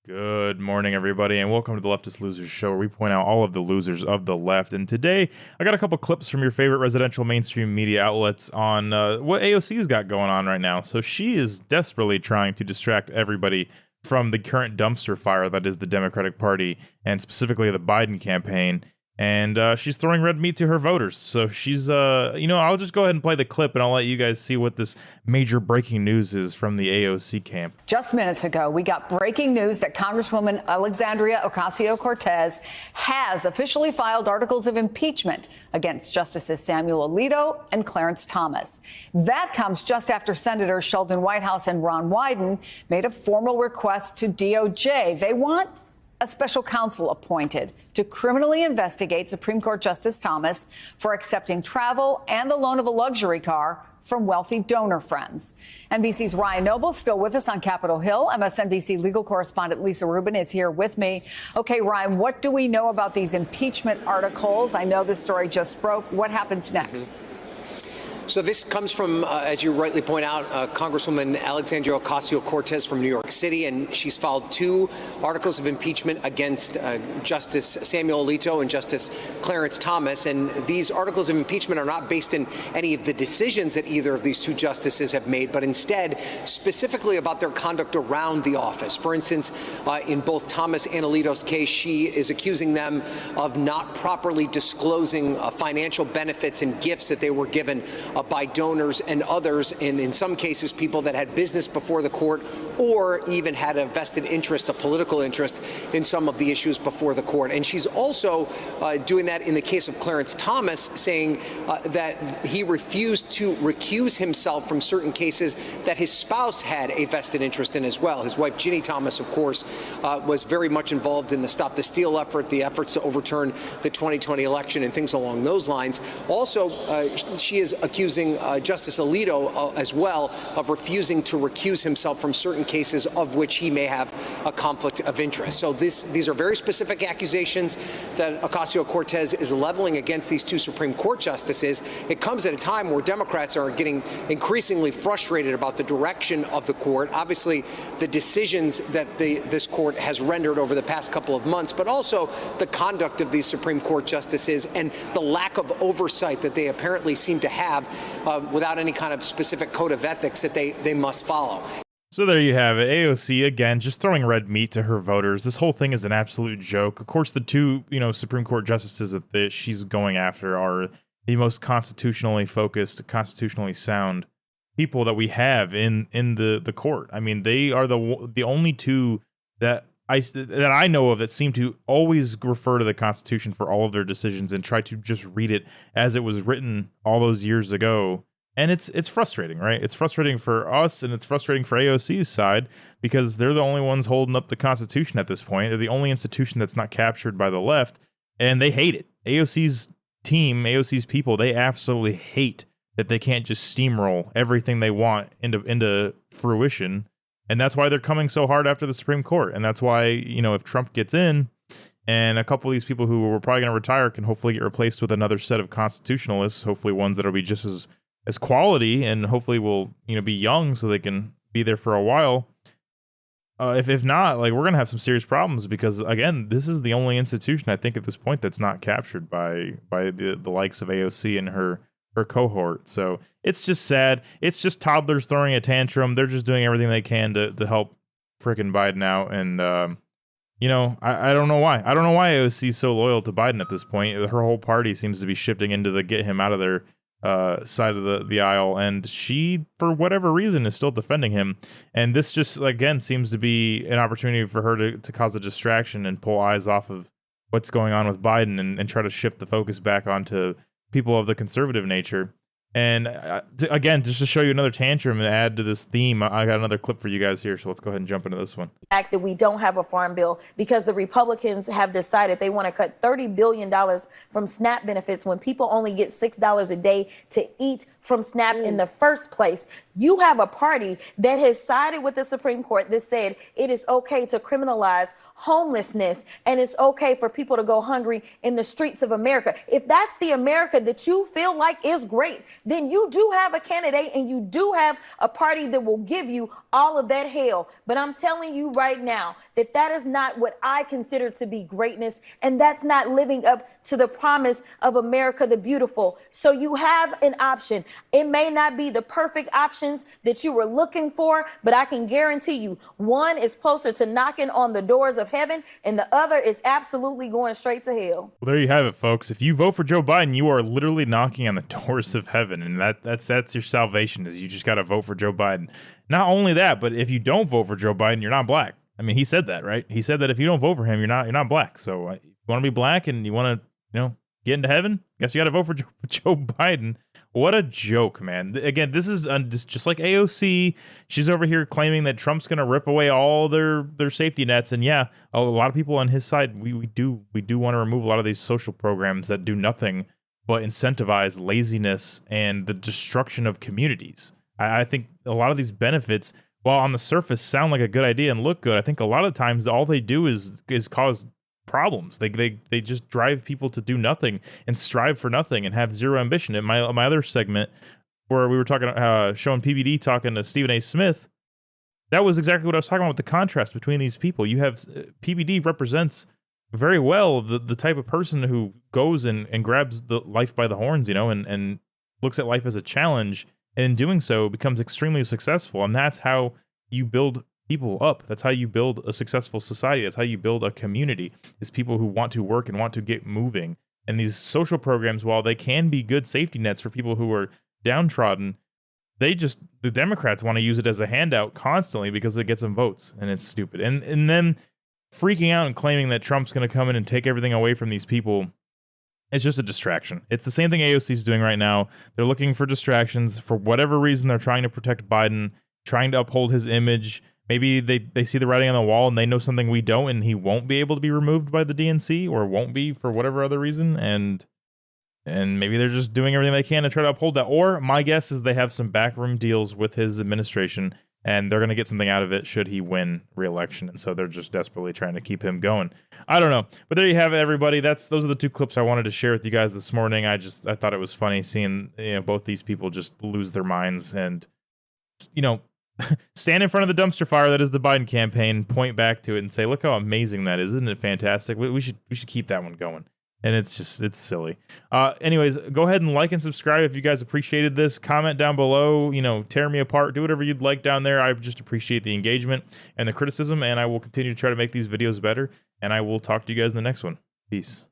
Good morning, everybody, and welcome to the Leftist Losers Show, where we point out all of the losers of the left. And today, I got a couple clips from your favorite residential mainstream media outlets on what AOC's got going on right now. So she is desperately trying to distract everybody from the current dumpster fire that is the Democratic Party, and specifically the Biden campaign. And she's throwing red meat to her voters. So she's, I'll just go ahead and play the clip, and I'll let you guys see what this major breaking news is from the AOC camp. Just minutes ago, we got breaking news that Congresswoman Alexandria Ocasio-Cortez has officially filed articles of impeachment against Justices Samuel Alito and Clarence Thomas. That comes just after Senators Sheldon Whitehouse and Ron Wyden made a formal request to DOJ. They want a special counsel appointed to criminally investigate Supreme Court Justice Thomas for accepting travel and the loan of a luxury car from wealthy donor friends. NBC's Ryan Noble still with us on Capitol Hill. MSNBC legal correspondent Lisa Rubin is here with me. Okay, Ryan, what do we know about these impeachment articles? I know this story just broke. What happens next? So this comes from, as you rightly point out, Congresswoman Alexandria Ocasio-Cortez from New York City, and she's filed two articles of impeachment against Justice Samuel Alito and Justice Clarence Thomas. And these articles of impeachment are not based in any of the decisions that either of these two justices have made, but instead specifically about their conduct around the office. For instance, in both Thomas and Alito's case, she is accusing them of not properly disclosing financial benefits and gifts that they were given by donors and others, and in some cases people that had business before the court or even had a vested interest, a political interest in some of the issues before the court. And she's also doing that in the case of Clarence Thomas, saying that he refused to recuse himself from certain cases that his spouse had a vested interest in as well. His wife, Ginny Thomas, of course, was very much involved in the Stop the Steal effort, the efforts to overturn the 2020 election and things along those lines. Also, she is accusing Justice Alito as well of refusing to recuse himself from certain cases of which he may have a conflict of interest. So these are very specific accusations that Ocasio-Cortez is leveling against these two Supreme Court justices. It comes at a time where Democrats are getting increasingly frustrated about the direction of the court, obviously the decisions that this court has rendered over the past couple of months, but also the conduct of these Supreme Court justices and the lack of oversight that they apparently seem to have without any kind of specific code of ethics that they must follow. So there you have it. AOC, again, just throwing red meat to her voters. This whole thing is an absolute joke. Of course, the two, Supreme Court justices that she's going after are the most constitutionally focused, constitutionally sound people that we have in the court. I mean, they are the only two that I know of that seem to always refer to the Constitution for all of their decisions and try to just read it as it was written all those years ago. And it's frustrating, right? It's frustrating for us, and it's frustrating for AOC's side, because they're the only ones holding up the Constitution at this point. They're the only institution that's not captured by the left, and they hate it. AOC's team, AOC's people, they absolutely hate that they can't just steamroll everything they want into fruition. And that's why they're coming so hard after the Supreme Court. And that's why, if Trump gets in and a couple of these people who were probably going to retire can hopefully get replaced with another set of constitutionalists, hopefully ones that will be just as quality and hopefully will, be young so they can be there for a while. If not, we're going to have some serious problems because, again, this is the only institution, I think, at this point that's not captured by the likes of AOC and her cohort. So it's just sad. It's just toddlers throwing a tantrum. They're just doing everything they can to help frickin' Biden out. And, I don't know why. I don't know why AOC is so loyal to Biden at this point. Her whole party seems to be shifting into the get him out of their side of the aisle. And she, for whatever reason, is still defending him. And this just, again, seems to be an opportunity for her to cause a distraction and pull eyes off of what's going on with Biden and try to shift the focus back onto people of the conservative nature. And again, just to show you another tantrum and add to this theme, I got another clip for you guys here. So let's go ahead and jump into this one. Fact that we don't have a farm bill because the Republicans have decided they want to cut $30 billion from SNAP benefits when people only get $6 a day to eat from SNAP in the first place. You have a party that has sided with the Supreme Court that said it is okay to criminalize homelessness and it's okay for people to go hungry in the streets of America. If that's the America that you feel like is great, then you do have a candidate and you do have a party that will give you all of that hell. But I'm telling you right now, that is not what I consider to be greatness, and that's not living up to the promise of America the Beautiful. So you have an option. It may not be the perfect options that you were looking for, but I can guarantee you one is closer to knocking on the doors of heaven, and the other is absolutely going straight to hell. Well, there you have it, folks. If you vote for Joe Biden, you are literally knocking on the doors of heaven, and that's your salvation. Is you just got to vote for Joe Biden. Not only that, but if you don't vote for Joe Biden, you're not black. I mean, he said that, right? He said that if you don't vote for him, you're not black. So if you want to be black and you want to, get into heaven, guess you got to vote for Joe Biden. What a joke, man. Again, this is just like AOC. She's over here claiming that Trump's going to rip away all their safety nets. And yeah, a lot of people on his side, we do want to remove a lot of these social programs that do nothing but incentivize laziness and the destruction of communities. I think a lot of these benefits, while on the surface sound like a good idea and look good, I think a lot of times all they do is cause problems. They just drive people to do nothing and strive for nothing and have zero ambition. In my other segment where we were talking, showing PBD talking to Stephen A. Smith, that was exactly what I was talking about with the contrast between these people. You have PBD represents very well the type of person who goes and grabs the life by the horns, and looks at life as a challenge, and in doing so becomes extremely successful. And that's how you build people up. That's how you build a successful society. That's how you build a community, is people who want to work and want to get moving. And these social programs, while they can be good safety nets for people who are downtrodden, the Democrats want to use it as a handout constantly because it gets them votes, and it's stupid. And then freaking out and claiming that Trump's going to come in and take everything away from these people, it's just a distraction. It's the same thing AOC is doing right now. They're looking for distractions. For whatever reason, they're trying to protect Biden, trying to uphold his image. Maybe they see the writing on the wall and they know something we don't, and he won't be able to be removed by the DNC, or won't be for whatever other reason. And maybe they're just doing everything they can to try to uphold that. Or my guess is they have some backroom deals with his administration, and they're going to get something out of it should he win re-election. And so they're just desperately trying to keep him going. I don't know. But there you have it, everybody. Those are the two clips I wanted to share with you guys this morning. I thought it was funny seeing both these people just lose their minds and, stand in front of the dumpster fire that is the Biden campaign, point back to it and say, look how amazing that is. Isn't it fantastic? We should keep that one going. And it's silly. Anyways, go ahead and like and subscribe if you guys appreciated this. Comment down below, tear me apart, do whatever you'd like down there. I just appreciate the engagement and the criticism, and I will continue to try to make these videos better. And I will talk to you guys in the next one. Peace.